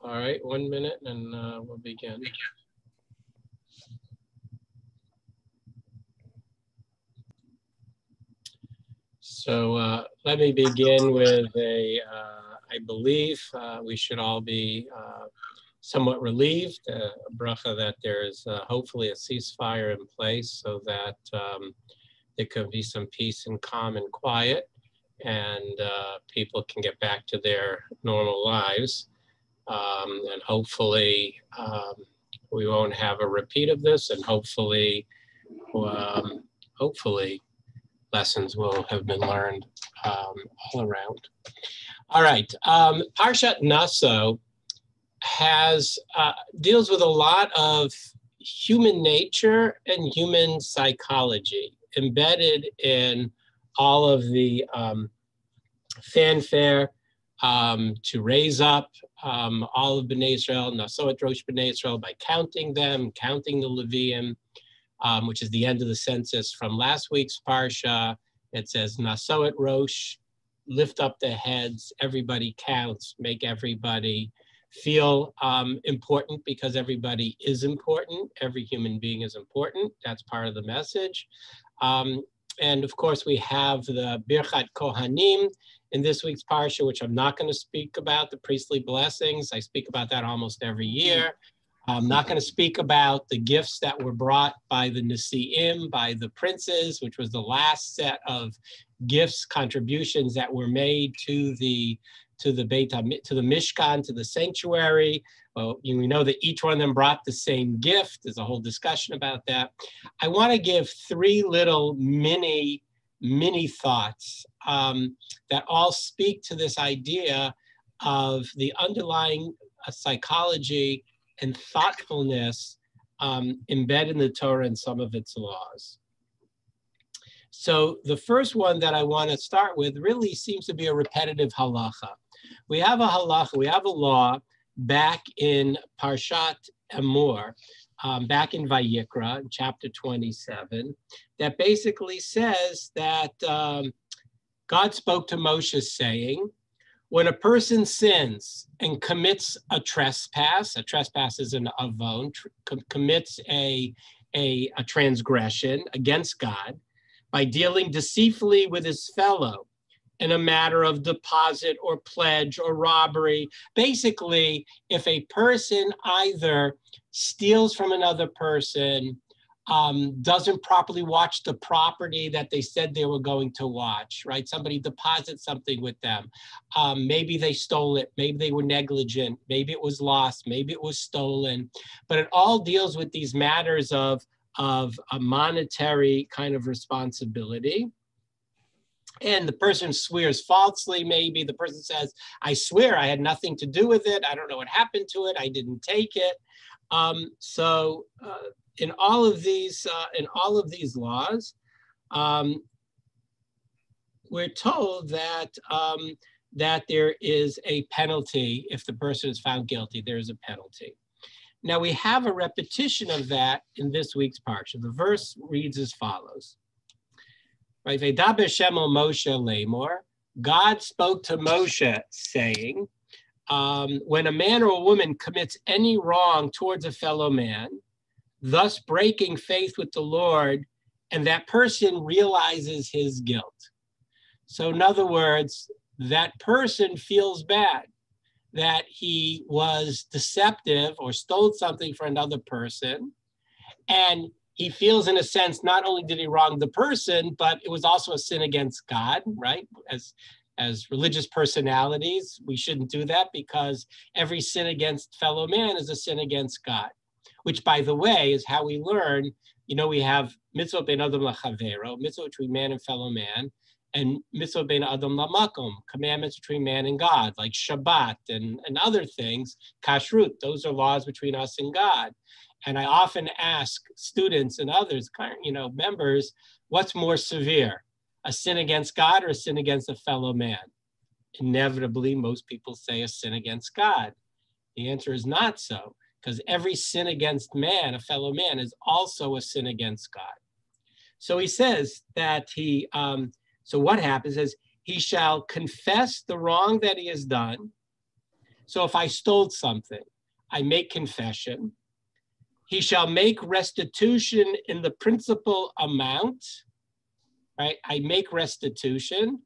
All right, 1 minute and we'll begin. So let me begin with I believe we should all be somewhat relieved, a bracha that there is hopefully a ceasefire in place so that there can be some peace and calm and quiet, and people can get back to their normal lives. And hopefully we won't have a repeat of this, and hopefully lessons will have been learned all around. All right, Parshat Naso deals with a lot of human nature and human psychology embedded in all of the fanfare to raise up all of Bnei Israel, Nasoet Rosh Bnei Israel, by counting them, counting the Leviim, which is the end of the census from last week's Parsha. It says, Nasoet Rosh, lift up the heads, everybody counts, make everybody feel important, because everybody is important. Every human being is important. That's part of the message. And of course, we have the Birchat Kohanim in this week's Parsha, which I'm not going to speak about, the priestly blessings. I speak about that almost every year. I'm not going to speak about the gifts that were brought by the Nesi'im, by the princes, which was the last set of gifts, contributions that were made to the Mishkan, to the sanctuary. Well, we know that each one of them brought the same gift. There's a whole discussion about that. I want to give three little mini thoughts that all speak to this idea of the underlying psychology and thoughtfulness embedded in the Torah and some of its laws. So the first one that I want to start with really seems to be a repetitive halacha. We have a halacha, we have a law back in Parshat Emor, back in Vayikra, chapter 27, that basically says that God spoke to Moshe saying, when a person sins and commits a trespass is an avon, commits a transgression against God by dealing deceitfully with his fellow in a matter of deposit or pledge or robbery. Basically, if a person either steals from another person, doesn't properly watch the property that they said they were going to watch, right? Somebody deposits something with them. Maybe they stole it. Maybe they were negligent. Maybe it was lost. Maybe it was stolen. But it all deals with these matters of a monetary kind of responsibility. And the person swears falsely, maybe. The person says, I swear I had nothing to do with it. I don't know what happened to it. I didn't take it. In all of these laws, we're told that there is a penalty if the person is found guilty. There is a penalty. Now we have a repetition of that in this week's Parsha. The verse reads as follows: right, V'daber Shem el Moshe lemor. God spoke to Moshe saying, when a man or a woman commits any wrong towards a fellow man, thus breaking faith with the Lord, and that person realizes his guilt. So in other words, that person feels bad that he was deceptive or stole something for another person. And he feels, in a sense, not only did he wrong the person, but it was also a sin against God, right? As religious personalities, we shouldn't do that, because every sin against fellow man is a sin against God. Which, by the way, is how we learn. We have mitzvot ben adam lachavero, mitzvot between man and fellow man, and mitzvot ben adam lamakom, commandments between man and God, like Shabbat and other things, kashrut. Those are laws between us and God. And I often ask students and others, members, what's more severe, a sin against God or a sin against a fellow man? Inevitably, most people say a sin against God. The answer is not so, because every sin against man, a fellow man, is also a sin against God. So he says that so what happens is he shall confess the wrong that he has done. So if I stole something, I make confession. He shall make restitution in the principal amount, right? I make restitution,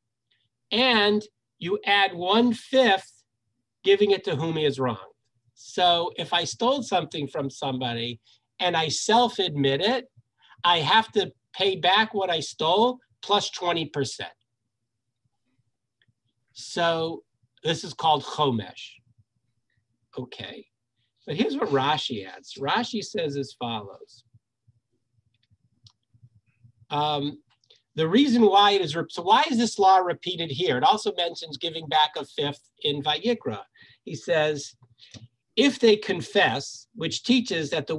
and you add 1/5, giving it to whom he has wronged. So if I stole something from somebody and I self-admit it, I have to pay back what I stole plus 20%. So this is called chomesh. Okay, but here's what Rashi adds. Rashi says as follows. The reason why it is, so why is this law repeated here? It also mentions giving back 1/5 in Vayikra. He says, if they confess, which teaches that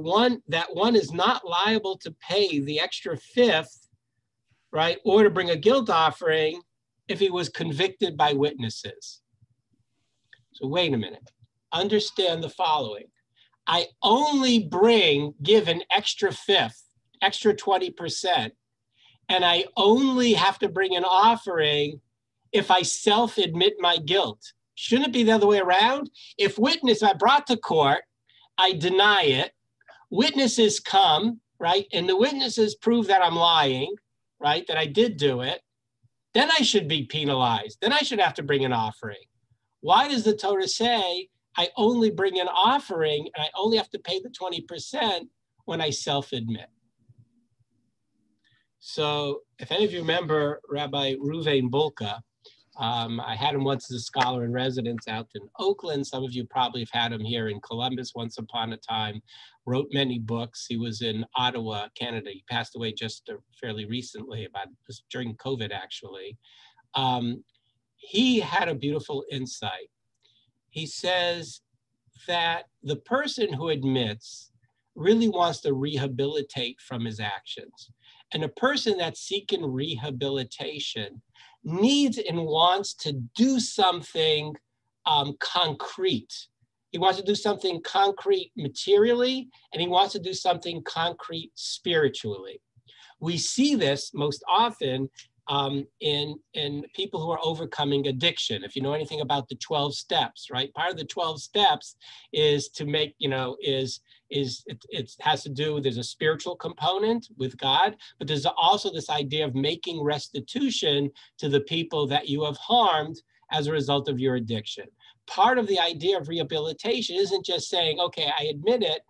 one is not liable to pay the extra 1/5, right, or to bring a guilt offering if he was convicted by witnesses. So wait a minute. Understand the following. I only give an extra 1/5, extra 20%, and I only have to bring an offering if I self-admit my guilt. Shouldn't it be the other way around? If I brought to court, I deny it, witnesses come, right, and the witnesses prove that I'm lying, right, that I did do it, then I should be penalized. Then I should have to bring an offering. Why does the Torah say I only bring an offering and I only have to pay the 20% when I self-admit? So if any of you remember Rabbi Ruvain Bulka, I had him once as a scholar in residence out in Oakland. Some of you probably have had him here in Columbus once upon a time, wrote many books. He was in Ottawa, Canada. He passed away just fairly recently, during COVID actually. He had a beautiful insight. He says that the person who admits really wants to rehabilitate from his actions. And a person that's seeking rehabilitation needs and wants to do something concrete. He wants to do something concrete materially, and he wants to do something concrete spiritually. We see this most often in people who are overcoming addiction. If you know anything about the 12 steps, right? Part of the 12 steps is to make, it has to do, there's a spiritual component with God, but there's also this idea of making restitution to the people that you have harmed as a result of your addiction. Part of the idea of rehabilitation isn't just saying, okay, I admit it.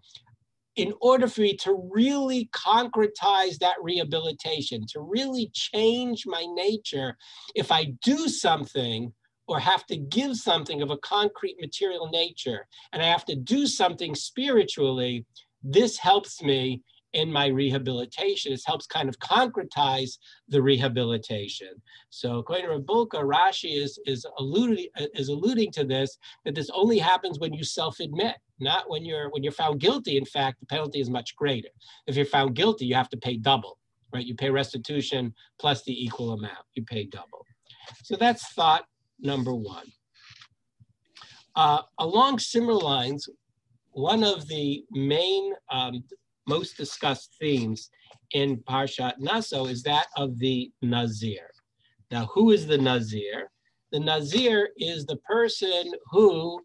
In order for me to really concretize that rehabilitation, to really change my nature, if I do something or have to give something of a concrete material nature, and I have to do something spiritually, this helps me in my rehabilitation. It helps kind of concretize the rehabilitation. So according to Rabbi Bulka, Rashi is alluding to this, that this only happens when you self-admit, not when you're found guilty. In fact, the penalty is much greater. If you're found guilty, you have to pay double, right? You pay restitution plus the equal amount. You pay double. So that's thought number one. Along similar lines, one of the main most discussed themes in Parsha Naso is that of the Nazir. Now, who is the Nazir? The Nazir is the person who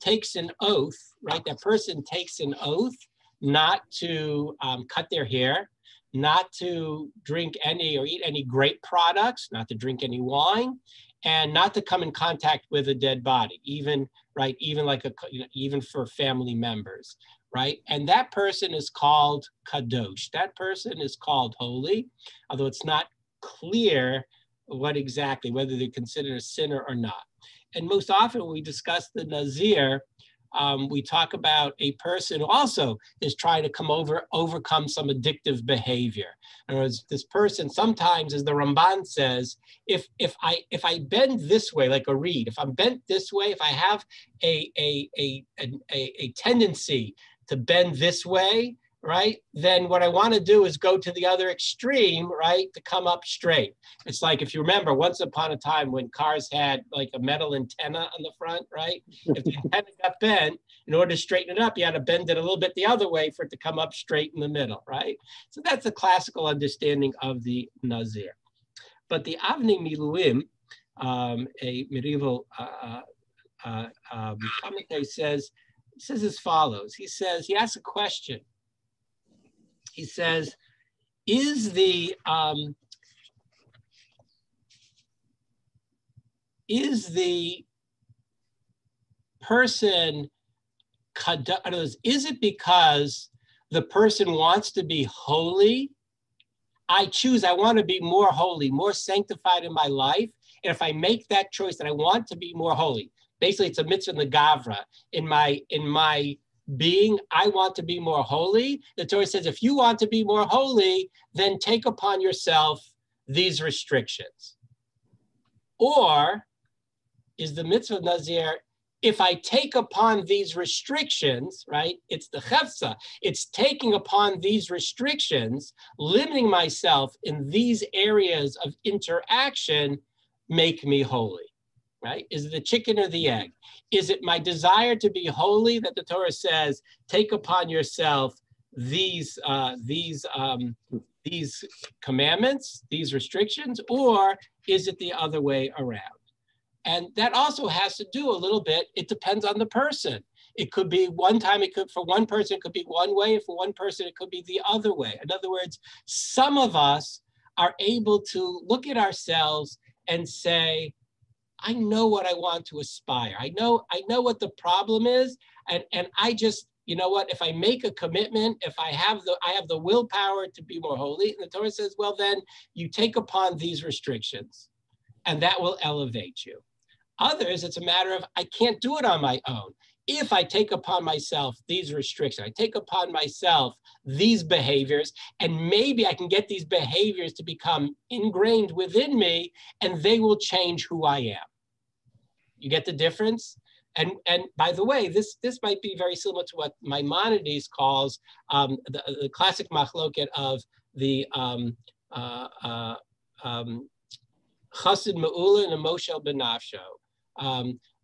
takes an oath, right? That person takes an oath not to cut their hair, not to drink any or eat any grape products, not to drink any wine, and not to come in contact with a dead body, even even for family members, right? And that person is called kadosh. That person is called holy, although it's not clear what exactly, whether they're considered a sinner or not. And most often when we discuss the Nazir, we talk about a person who also is trying to overcome some addictive behavior. In other words, this person sometimes, as the Ramban says, if I bend this way like a reed, if I'm bent this way, if I have a tendency to bend this way, right, then what I want to do is go to the other extreme, right, to come up straight. It's like, if you remember, once upon a time when cars had like a metal antenna on the front, right? If the antenna got bent, in order to straighten it up, you had to bend it a little bit the other way for it to come up straight in the middle, right? So that's a classical understanding of the Nazir. But the Avnei Miluim, a medieval commentary says as follows. He asks a question. He says, is the person, is it because the person wants to be holy? I want to be more holy, more sanctified in my life. And if I make that choice that I want to be more holy, basically it's a mitzvah in the Gavra. In my being, I want to be more holy. The Torah says, if you want to be more holy, then take upon yourself these restrictions. Or is the mitzvah Nazir, if I take upon these restrictions, right? It's the chefsa. It's taking upon these restrictions, limiting myself in these areas of interaction, make me holy, right? Is it the chicken or the egg? Is it my desire to be holy that the Torah says, take upon yourself these commandments, these restrictions, or is it the other way around? And that also has to do a little bit, it depends on the person. It could be one time, for one person, it could be one way. For one person, it could be the other way. In other words, some of us are able to look at ourselves and say, I know what I want to aspire. I know what the problem is. And I just, you know what, if I make a commitment, if I have the willpower to be more holy, and the Torah says, well, then you take upon these restrictions and that will elevate you. Others, it's a matter of, I can't do it on my own. If I take upon myself these restrictions, I take upon myself these behaviors, and maybe I can get these behaviors to become ingrained within me, and they will change who I am. You get the difference? And by the way, this might be very similar to what Maimonides calls the classic machloket of the Chassid Me'ula and a Moshel Benafsho.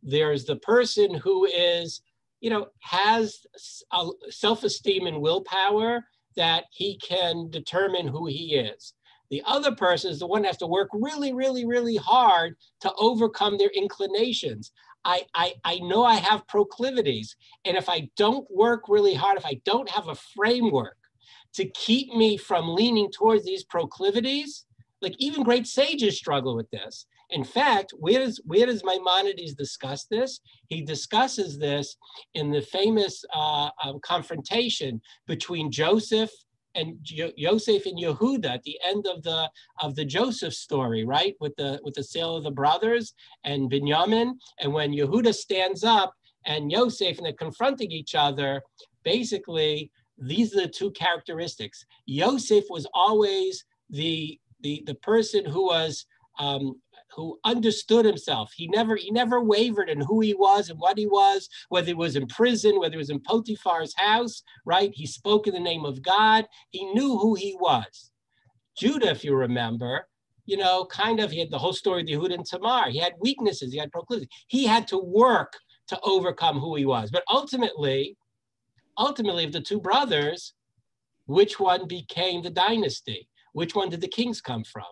There's the person who is, has a self-esteem and willpower that he can determine who he is. The other person is the one that has to work really, really, really hard to overcome their inclinations. I know I have proclivities, and if I don't work really hard, if I don't have a framework to keep me from leaning towards these proclivities, like even great sages struggle with this. In fact, where does Maimonides discuss this? He discusses this in the famous confrontation between Joseph and Yehuda at the end of the Joseph story, right? With the sale of the brothers and Binyamin, and when Yehuda stands up and Yosef, and they're confronting each other, basically these are the two characteristics. Yosef was always the person who was who understood himself. He never wavered in who he was and what he was, whether he was in prison, whether he was in Potiphar's house, right? He spoke in the name of God. He knew who he was. Judah, if you remember, he had the whole story of Yehuda and Tamar. He had weaknesses, he had proclivities. He had to work to overcome who he was. But ultimately, of the two brothers, which one became the dynasty? Which one did the kings come from?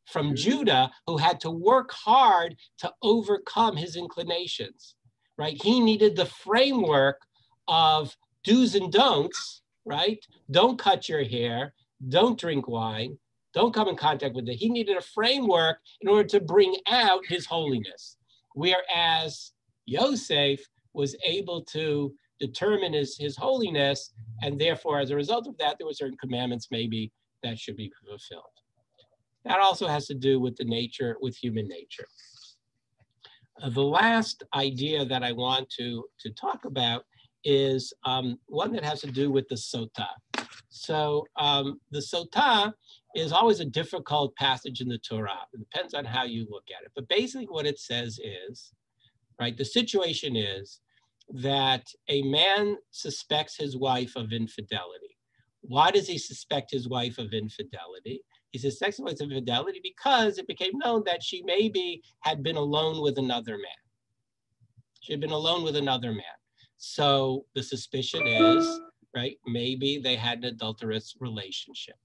From Judah, who had to work hard to overcome his inclinations, right? He needed the framework of do's and don'ts, right? Don't cut your hair, don't drink wine, don't come in contact with it. He needed a framework in order to bring out his holiness. Whereas Yosef was able to determine his holiness, and therefore, as a result of that, there were certain commandments maybe that should be fulfilled. That also has to do with human nature. The last idea that I want to talk about is one that has to do with the sotah. So the sotah is always a difficult passage in the Torah. It depends on how you look at it. But basically what it says is, right, the situation is that a man suspects his wife of infidelity. Why does he suspect his wife of infidelity? He suspects his wife of infidelity because it became known that she maybe had been alone with another man. She had been alone with another man. So the suspicion is, right, maybe they had an adulterous relationship.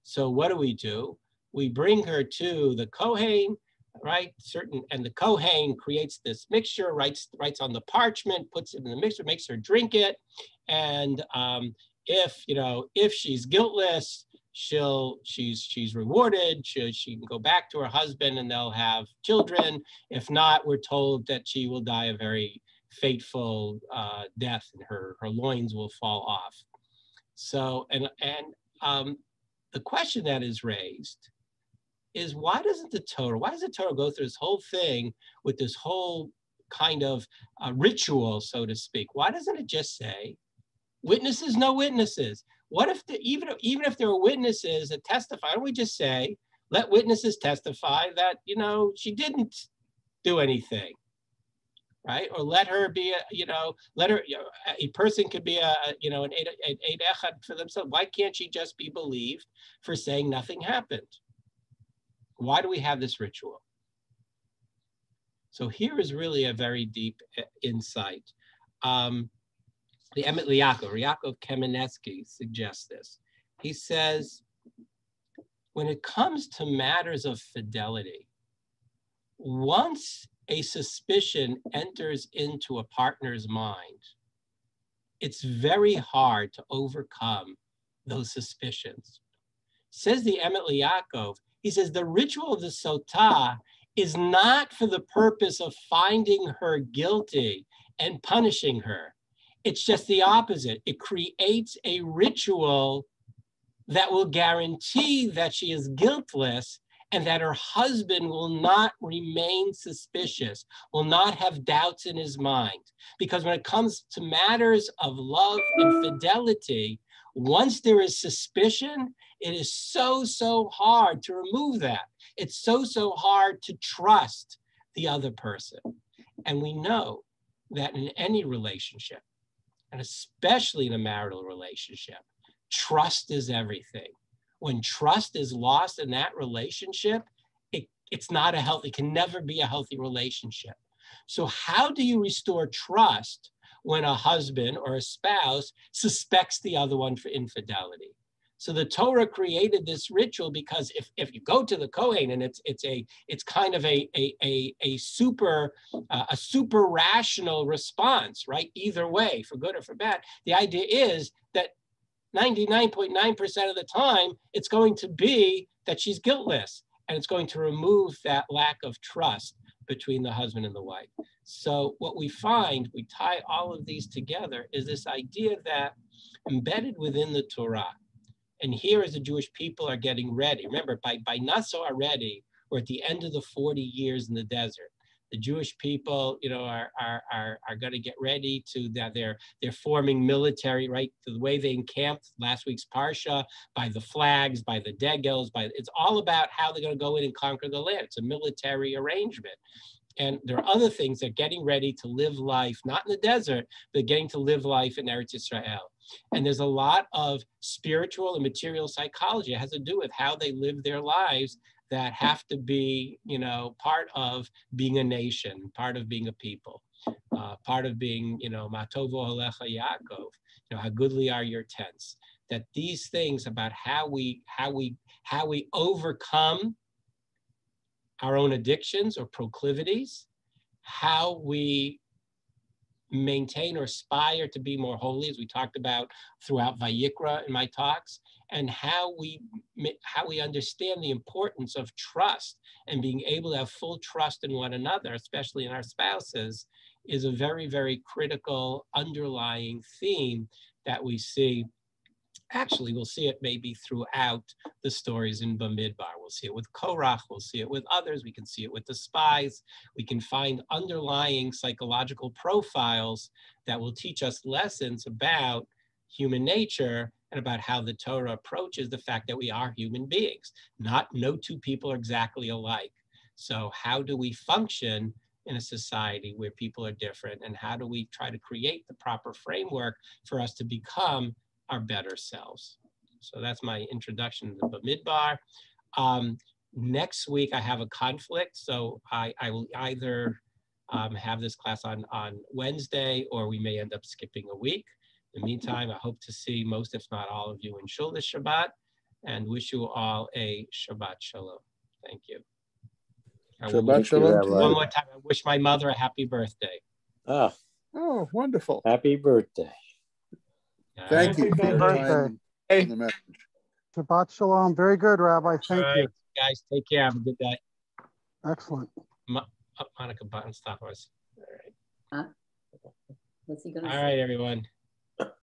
So what do? We bring her to the Kohen, right? And the Kohen creates this mixture, writes on the parchment, puts it in the mixer, makes her drink it. And if she's guiltless, she's rewarded. She can go back to her husband and they'll have children. If not, we're told that she will die a very fateful death and her loins will fall off. So, the question that is raised is why does the Torah go through this whole thing with this whole kind of ritual, so to speak? Why doesn't it just say witnesses, no witnesses? What if even if there are witnesses that testify, why don't we just say, let witnesses testify that, she didn't do anything, right? Or let her be, a person could be an Eid Echad for themselves. Why can't she just be believed for saying nothing happened? Why do we have this ritual? So here is really a very deep insight. The Emet Yaakov Kamenetsky suggests this. He says, when it comes to matters of fidelity, once a suspicion enters into a partner's mind, it's very hard to overcome those suspicions. Says the Emet Yaakov, he says the ritual of the Sotah is not for the purpose of finding her guilty and punishing her. It's just the opposite. It creates a ritual that will guarantee that she is guiltless and that her husband will not remain suspicious, will not have doubts in his mind. Because when it comes to matters of love and fidelity, once there is suspicion, it is so hard to remove that. It's so hard to trust the other person. And we know that in any relationship, and especially in a marital relationship, trust is everything. When trust is lost in that relationship, it's not a healthy, it can never be a healthy relationship. So how do you restore trust when a husband or a spouse suspects the other one for infidelity? So the Torah created this ritual because if you go to the Kohen and it's kind of a super rational response, right? Either way, for good or for bad. The idea is that 99.9% of the time, it's going to be that she's guiltless, and it's going to remove that lack of trust between the husband and the wife. So what we find, we tie all of these together, is this idea that embedded within the Torah, and here as the Jewish people are getting ready, remember, by Nassau already, we're at the end of the 40 years in the desert. The Jewish people, are going to get ready to that. They're forming military, right? The way they encamped last week's Parsha, by the flags, by the degels, it's all about how they're going to go in and conquer the land. It's a military arrangement. And there are other things. They're getting ready to live life, not in the desert, but getting to live life in Eretz Israel. And there's a lot of spiritual and material psychology. It has to do with how they live their lives that have to be, part of being a nation, part of being a people, part of being, Matovo Alecha Yaakov, how goodly are your tents. That these things about how we overcome our own addictions or proclivities, how we maintain or aspire to be more holy, as we talked about throughout Vayikra in my talks, and how we understand the importance of trust and being able to have full trust in one another, especially in our spouses, is a very, very critical underlying theme that we see. Actually, we'll see it maybe throughout the stories in Bamidbar. We'll see it with Korach, we'll see it with others, we can see it with the spies. We can find underlying psychological profiles that will teach us lessons about human nature and about how the Torah approaches the fact that we are human beings. No two people are exactly alike. So how do we function in a society where people are different, and how do we try to create the proper framework for us to become our better selves? So that's my introduction to Bamidbar. Next week I have a conflict, so I will either have this class on Wednesday, or we may end up skipping a week. In the meantime, I hope to see most, if not all of you in Shul this Shabbat, and wish you all a Shabbat Shalom. Thank you. Shabbat shalom to One you. more time, I wish my mother a happy birthday. Ah, Oh, wonderful. happy birthday. Thank you for Happy your birthday. time and the message. Shabbat shalom. Very good, Rabbi. Thank you. Guys, take care. Have a good day. Excellent. Monica Button, stop us. Huh? What's he gonna All say? right, everyone.